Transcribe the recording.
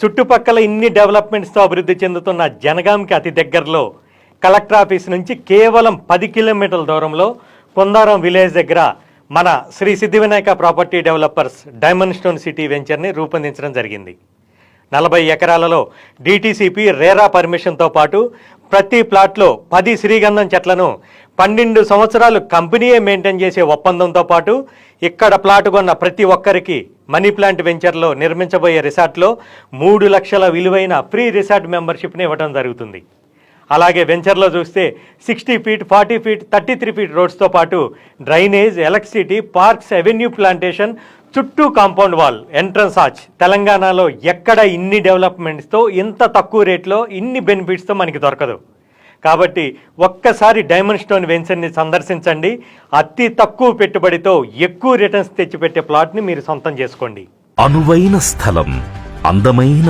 చుట్టుపక్కల ఇన్ని డెవలప్మెంట్స్తో అభివృద్ధి చెందుతున్న జనగాంకి అతి దగ్గరలో కలెక్టర్ ఆఫీస్ నుంచి కేవలం 10 కిలోమీటర్ల దూరంలో కొందారం విలేజ్ దగ్గర మన Sri Siddhivinayaka property developers diamond stone city వెంచర్ని రూపొందించడం జరిగింది. 40 ఎకరాలలో డిటిసిపి రేరా పర్మిషన్తో పాటు ప్రతి ప్లాట్లో 10 శ్రీగంధం చెట్లను 12 సంవత్సరాలు కంపెనీయే మెయింటైన్ చేసే ఒప్పందంతో పాటు ఇక్కడ ప్లాట్ కొన్న ప్రతి ఒక్కరికి మనీ ప్లాంట్ వెంచర్లో నిర్మించబోయే రిసార్ట్లో 3 లక్షల విలువైన ఫ్రీ రిసార్ట్ మెంబర్షిప్ని ఇవ్వడం జరుగుతుంది. అలాగే వెంచర్లో చూస్తే 60 ఫీట్ 40 ఫీట్ 33 ఫీట్ రోడ్స్తో పాటు drainage, electricity, parks, avenue plantation, చుట్టూ కాంపౌండ్ వాల్, ఎంట్రన్స్ ఆర్చ్. తెలంగాణలో ఎక్కడ ఇన్ని డెవలప్మెంట్స్తో ఇంత తక్కువ రేట్లో ఇన్ని బెనిఫిట్స్తో మనకి దొరకదు. కాబట్టి ఒక్కసారి డైమండ్ స్టోన్ వెంచర్ని సందర్శించండి. అతి తక్కువ పెట్టుబడితో ఎక్కువ రిటర్న్స్ తెచ్చిపెట్టే ప్లాట్ని మీరు సొంతం చేసుకోండి. అనువైన స్థలం, అందమైన